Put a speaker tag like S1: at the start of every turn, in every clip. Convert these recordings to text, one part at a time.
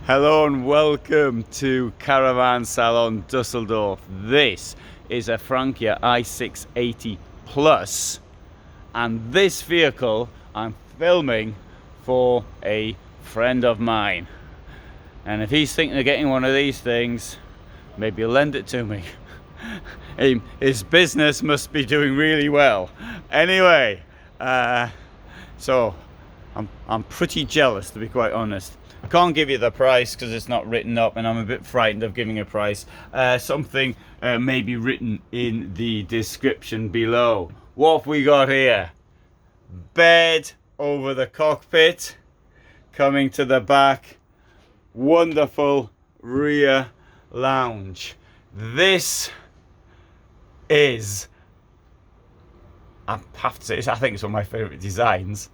S1: Hello and welcome to Caravan Salon Dusseldorf. This is a Frankia i680 Plus, and this vehicle I'm filming for a friend of mine. And if he's thinking of getting one of these things, maybe he'll lend it to me. His business must be doing really well. Anyway, so I'm pretty jealous, to be quite honest. Can't give you the price because it's not written up, and I'm a bit frightened of giving a price. Something may be written in the description below. What have we got here? Bed over the cockpit, coming to the back. Wonderful rear lounge. This is, I have to say, I think it's one of my favourite designs.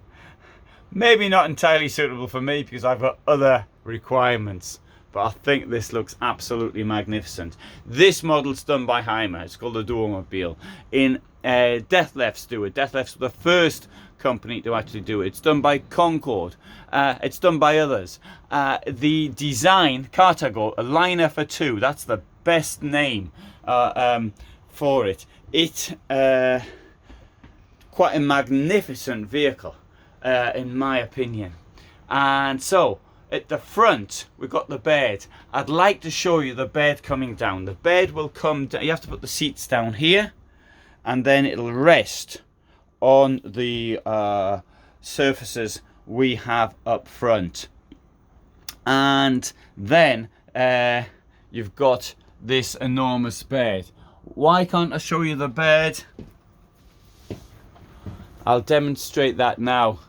S1: Maybe not entirely suitable for me because I've got other requirements, but I think this looks absolutely magnificent. This model's done by Hymer. It's called the EuraMobil. In Deathlefts do it. Deathlefts were the first company to actually do it. It's done by Concord. It's done by others. The design, Carthago, a liner for two. That's the best name for it. It's quite a magnificent vehicle. In my opinion. And so at the front we've got the bed. I'd like to show you the bed coming down. The bed will come down. You have to put the seats down here, and then it'll rest on the surfaces we have up front. And then you've got this enormous bed. Why can't I show you the bed? I'll demonstrate that now.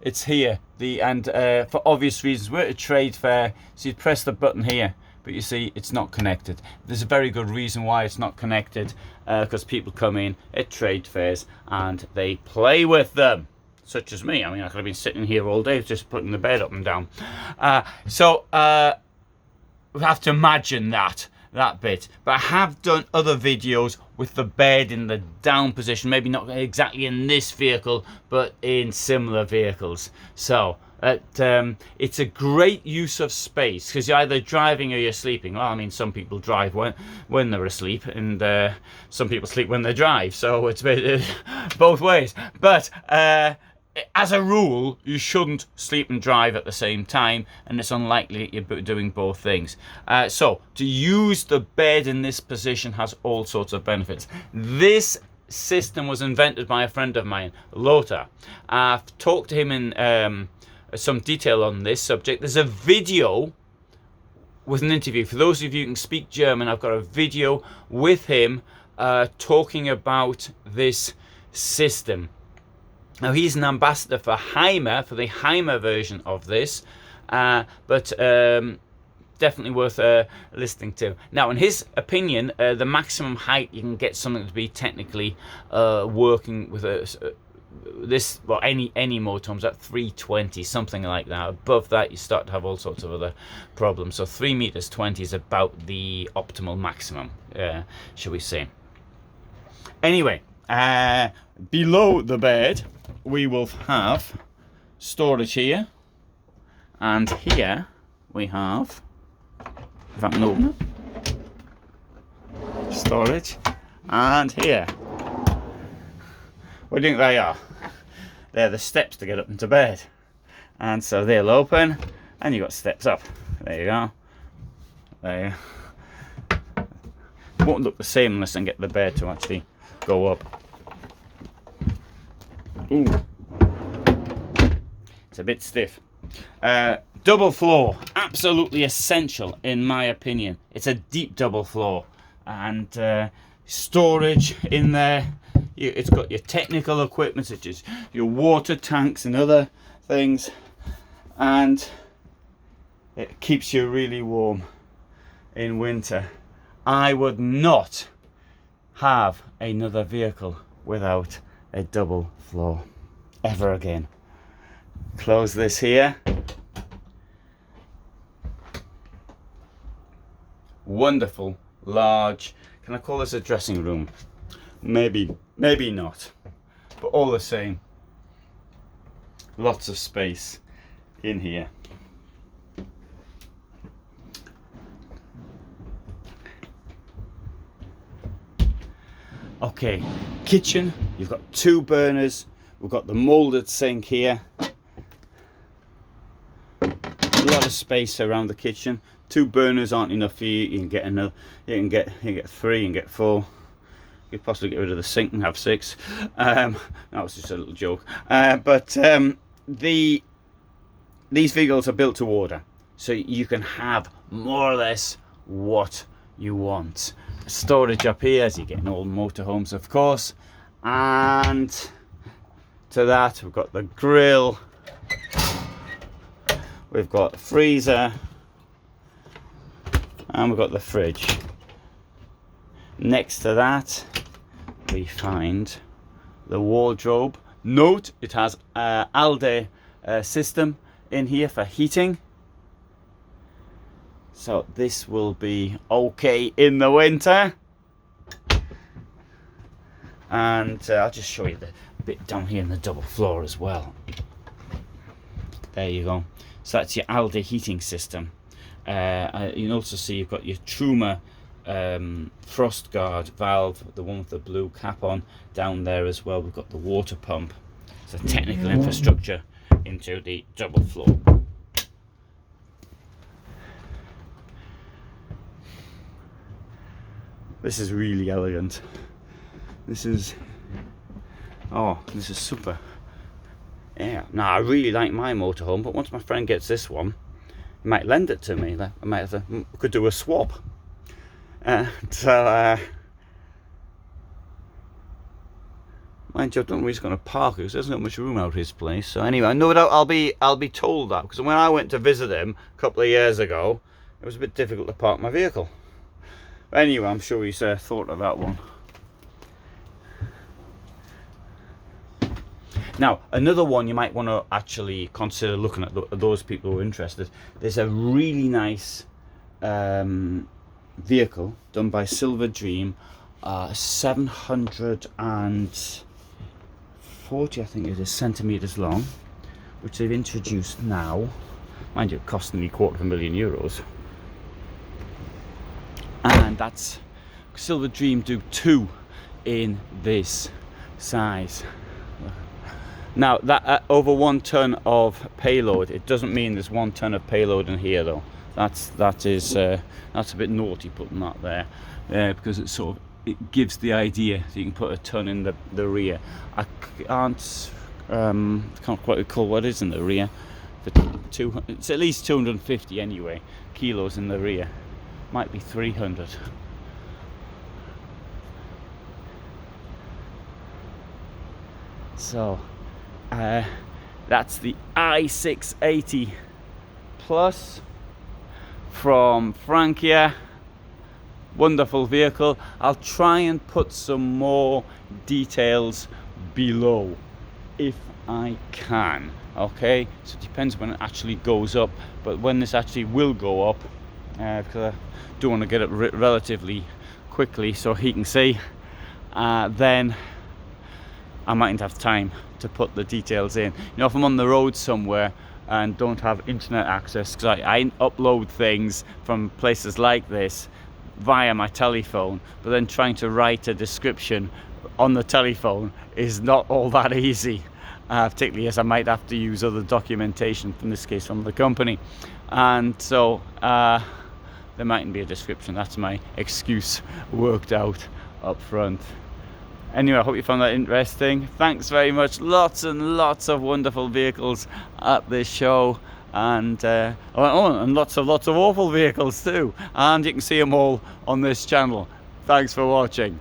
S1: It's here, for obvious reasons. We're at a trade fair, so you press the button here, but you see it's not connected. There's a very good reason why it's not connected, because people come in at trade fairs and they play with them, such as me. I mean, I could have been sitting here all day just putting the bed up and down. So we have to imagine that bit. But I have done other videos with the bed in the down position, maybe not exactly in this vehicle, but in similar vehicles. So it's a great use of space because you're either driving or you're sleeping. Well, I mean, some people drive when they're asleep, and some people sleep when they drive, so it's both ways. But as a rule, you shouldn't sleep and drive at the same time, and it's unlikely you're doing both things. So to use the bed in this position has all sorts of benefits. This system was invented by a friend of mine, Lothar. I've talked to him in some detail on this subject. There's a video with an interview. For those of you who can speak German, I've got a video with him talking about this system. Now, he's an ambassador for Hymer, for the Hymer version of this, but definitely worth listening to. Now, in his opinion, the maximum height you can get something to be technically working with any motorhomes at 320, something like that. Above that, you start to have all sorts of other problems. So 3 meters 20 is about the optimal maximum, shall we say. Anyway, below the bed, we will have storage here, and here we have, if I can open it, storage, and here, what do you think they are? They're the steps to get up into bed, and so they'll open, and you've got steps up. There you go. There. It won't look the same unless I can get the bed to actually go up. Ooh. It's a bit stiff. Double floor, absolutely essential in my opinion. It's a deep double floor, and storage in there. It's got your technical equipment such as your water tanks and other things, and it keeps you really warm in winter. I would not have another vehicle without a double floor ever again. Close this here. Wonderful, large, can I call this a dressing room? Maybe not, but all the same, lots of space in here. Okay, kitchen, you've got 2 burners, we've got the moulded sink here. A lot of space around the kitchen. 2 burners aren't enough for you. You can get another, you can get 3, you can get 4. You could possibly get rid of the sink and have 6. That was just a little joke. These vehicles are built to order, so you can have more or less what you want. Storage up here, as you get in all motorhomes, of course. And to that, we've got the grill. We've got the freezer. And we've got the fridge. Next to that, we find the wardrobe. Note, it has ALDE system in here for heating. So this will be okay in the winter. And I'll just show you the bit down here in the double floor as well. There you go. So that's your ALDE heating system. You can also see you've got your Truma frost guard valve, the one with the blue cap on, down there as well. We've got the water pump. It's a technical infrastructure into the double floor. This is really elegant. This is super. Yeah, now I really like my motorhome, but once my friend gets this one, he might lend it to me. I might have to, we could do a swap. Mind you, I don't know where he's going to park it because there's not much room out his place. So anyway, no doubt I'll be told that, because when I went to visit him a couple of years ago, it was a bit difficult to park my vehicle. But anyway, I'm sure he's thought of that one. Now, another one you might want to actually consider looking at, those people who are interested. There's a really nice vehicle done by Silver Dream, 740, I think it is, centimeters long, which they've introduced now. Mind you, costing me €250,000. And that's Silver Dream do 2 in this size. Now that over 1 ton of payload, it doesn't mean there's 1 ton of payload in here though. That's a bit naughty putting that there, because it gives the idea that you can put a ton in the rear. I can't quite recall what is in the rear. It's at least 250 anyway kilos in the rear. Might be 300. So that's the i680 Plus from Frankia. Wonderful vehicle. I'll try and put some more details below if I can. Okay, so it depends when it actually goes up, but when this actually will go up, because I do want to get it relatively quickly so he can see, then I mightn't have time to put the details in. You know, if I'm on the road somewhere and don't have internet access, because I upload things from places like this via my telephone, but then trying to write a description on the telephone is not all that easy, particularly as I might have to use other documentation, in this case from the company, and so there mightn't be a description. That's my excuse worked out up front. Anyway, I hope you found that interesting. Thanks very much. Lots and lots of wonderful vehicles at this show, and and lots of awful vehicles too, and you can see them all on this channel. Thanks for watching.